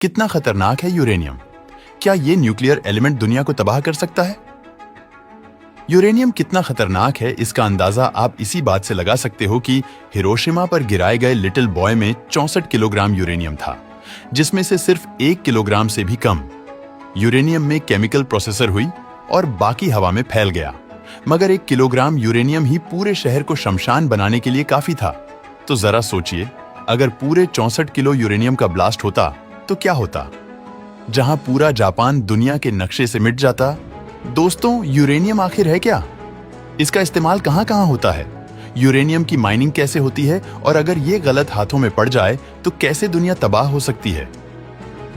कितना खतरनाक है यूरेनियम? क्या ये न्यूक्लियर एलिमेंट दुनिया को तबाह कर सकता है? यूरेनियम कितना खतरनाक है इसका अंदाजा आप इसी बात से लगा सकते हो कि हिरोशिमा पर गिराए गए लिटिल बॉय में 64 किलोग्राम यूरेनियम था, जिसमें से सिर्फ 1 किलोग्राम से भी कम यूरेनियम में केमिकल प्रोसेसर हुई और बाकी हवा में फैल गया। मगर 1 किलोग्राम यूरेनियम ही पूरे शहर को शमशान बनाने के लिए काफी था। तो जरा सोचिए, अगर पूरे 64 किलो यूरेनियम का ब्लास्ट होता तो क्या होता? जहां पूरा जापान दुनिया के नक्शे से मिट जाता। दोस्तों, यूरेनियम आखिर है क्या? इसका इस्तेमाल कहां कहां होता है? यूरेनियम की माइनिंग कैसे होती है? और अगर ये गलत हाथों में पड़ जाए तो कैसे दुनिया तबाह हो सकती है?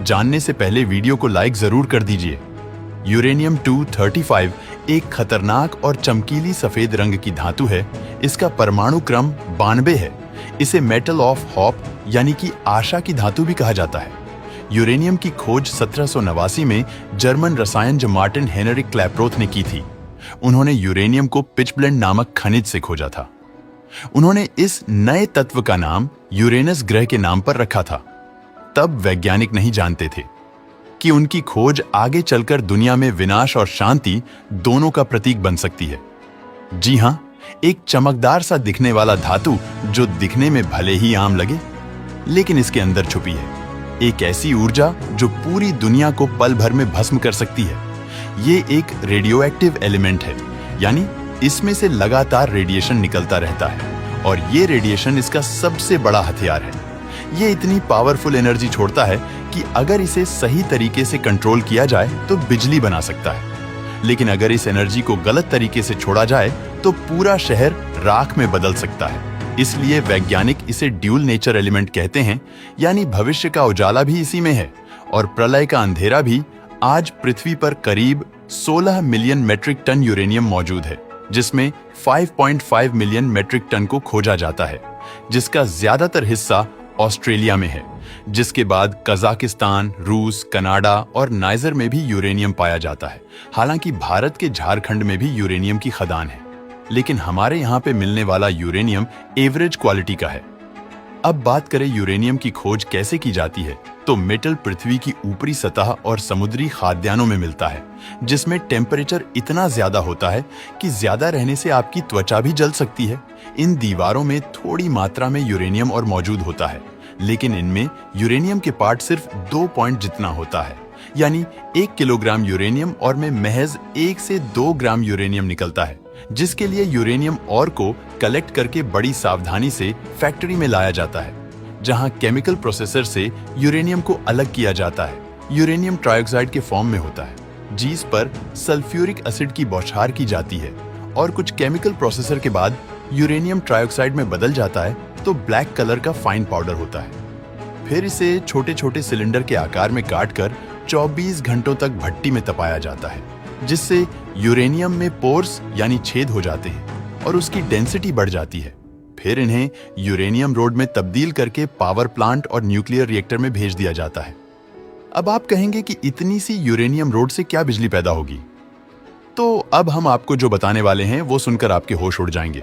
जानने से पहले वीडियो को लाइक जरूर कर दीजिए। यूरेनियम 235 एक खतरनाक और चमकीली सफेद रंग की धातु है। इसका परमाणु क्रम 92 है। इसे मेटल ऑफ होप यानी कि आशा की धातु भी कहा जाता है। यूरेनियम की खोज 1789 में जर्मन रसायनज्ञ मार्टिन हेनरिक क्लैपरोथ ने की थी। उन्होंने यूरेनियम को पिचब्लेंड नामक खनिज से खोजा था। उन्होंने इस नए तत्व का नाम यूरेनस ग्रह के नाम पर रखा था। तब वैज्ञानिक नहीं जानते थे कि उनकी खोज आगे चलकर दुनिया में विनाश और शांति दोनों का प्रतीक बन सकती है। जी हां, एक चमकदार सा दिखने वाला धातु जो दिखने में भले ही आम लगे, लेकिन इसके अंदर छुपी है एक ऐसी ऊर्जा जो पूरी दुनिया को पल भर में भस्म कर सकती है। ये एक रेडियोएक्टिव एलिमेंट है, यानी इसमें से लगातार रेडिएशन निकलता रहता है और ये रेडिएशन इसका सबसे बड़ा हथियार है। ये इतनी पावरफुल एनर्जी छोड़ता है कि अगर इसे सही तरीके से कंट्रोल किया जाए तो बिजली बना सकता है, लेकिन अगर इस एनर्जी को गलत तरीके से छोड़ा जाए तो पूरा शहर राख में बदल सकता है। इसलिए वैज्ञानिक इसे ड्यूल नेचर एलिमेंट कहते हैं, यानी भविष्य का उजाला भी इसी में है और प्रलय का अंधेरा भी। आज पृथ्वी पर करीब 16 मिलियन मेट्रिक टन यूरेनियम मौजूद है, जिसमें 5.5 मिलियन मेट्रिक टन को खोजा जाता है, जिसका ज्यादातर हिस्सा ऑस्ट्रेलिया में है। जिसके बाद कजाकिस्तान, रूस, कनाडा और नाइजर में भी यूरेनियम पाया जाता है। हालांकि भारत के झारखंड में भी यूरेनियम की खदान है, लेकिन हमारे यहाँ पे मिलने वाला यूरेनियम एवरेज क्वालिटी का है। अब बात करें यूरेनियम की खोज कैसे की जाती है, तो मेटल पृथ्वी की ऊपरी सतह और समुद्री खाद्यान्नों में मिलता है, जिसमें टेम्परेचर इतना ज्यादा होता है कि ज्यादा रहने से आपकी त्वचा भी जल सकती है। इन दीवारों में थोड़ी मात्रा में यूरेनियम और मौजूद होता है, लेकिन इनमें यूरेनियम के पार्ट सिर्फ 2 पॉइंट जितना होता है, यानी 1 किलोग्राम यूरेनियम और में महज 1 से 2 ग्राम यूरेनियम निकलता है, जिसके लिए यूरेनियम और को कलेक्ट करके बड़ी सावधानी से फैक्ट्री में लाया जाता है, जहां केमिकल प्रोसेसर से यूरेनियम को अलग किया जाता है। यूरेनियम ट्राइऑक्साइड के फॉर्म में होता है, जिस पर सल्फ्यूरिक एसिड की बौछार की जाती है और कुछ केमिकल प्रोसेसर के बाद यूरेनियम ट्राइऑक्साइड में बदल जाता है तो ब्लैक कलर का फाइन पाउडर होता है। फिर इसे छोटे छोटे सिलेंडर के आकार में काटकर 24 घंटों तक भट्टी में तपाया जाता है, जिससे यूरेनियम में पोर्स यानी छेद हो जाते हैं और उसकी डेंसिटी बढ़ जाती है। फिर इन्हें यूरेनियम रोड में तब्दील करके पावर प्लांट और न्यूक्लियर रिएक्टर में भेज दिया जाता है। अब आप कहेंगे कि इतनी सी यूरेनियम रोड से क्या बिजली पैदा होगी? तो अब हम आपको जो बताने वाले हैं वो सुनकर आपके होश उड़ जाएंगे।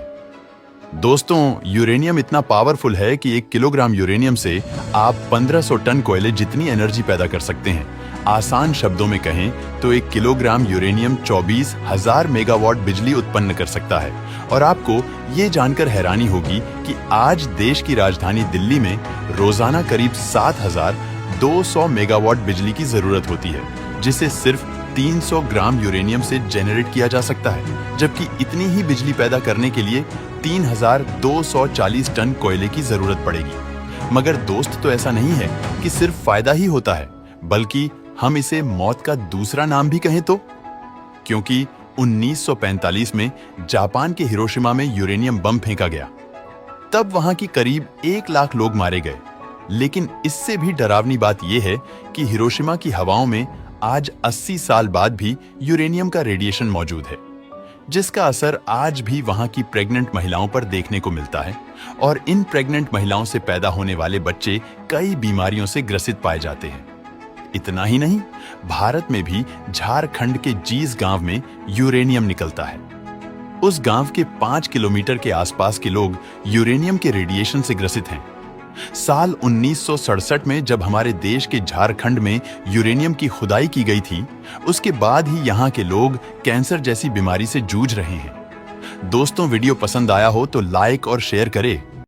दोस्तों, यूरेनियम इतना पावरफुल है कि 1 किलोग्राम यूरेनियम से आप 1500 टन कोयले जितनी एनर्जी पैदा कर सकते हैं। आसान शब्दों में कहें तो 1 किलोग्राम यूरेनियम 24,000 मेगावाट बिजली उत्पन्न कर सकता है। और आपको ये जानकर हैरानी होगी कि आज देश की राजधानी दिल्ली में रोजाना करीब 7,200 मेगावाट बिजली की जरूरत होती है, जिसे सिर्फ 300 ग्राम यूरेनियम से जेनरेट किया जा सकता है, जबकि इतनी ही बिजली पैदा करने के लिए 3,240 टन कोयले की जरूरत पड़ेगी। मगर दोस्त, तो ऐसा नहीं है कि सिर्फ फायदा ही होता है, बल्कि हम इसे मौत का दूसरा नाम भी कहें तो, क्योंकि 1945 में जापान के हिरोशिमा में यूरेनियम बम फेंका गया। तब वहां की करीब 1 लाख लोग मारे गए। लेकिन इससे भी डरावनी बात यह है कि हिरोशिमा की हवाओं में आज 80 साल बाद भी यूरेनियम का रेडिएशन मौजूद है, जिसका असर आज भी वहां की प्रेग्नेंट महिलाओं पर देखने को मिलता है और इन प्रेग्नेंट महिलाओं से पैदा होने वाले बच्चे कई बीमारियों से ग्रसित पाए जाते हैं। इतना ही नहीं, भारत में भी झारखंड के जीस गांव में यूरेनियम निकलता है। उस गांव के 5 किलोमीटर के आसपास के लोग यूरेनियम के रेडिएशन से ग्रसित हैं। साल 1967 में जब हमारे देश के झारखंड में यूरेनियम की खुदाई की गई थी, उसके बाद ही यहाँ के लोग कैंसर जैसी बीमारी से जूझ रहे हैं। दोस्तों, वीडियो पसंद आया हो तो लाइक और शेयर करें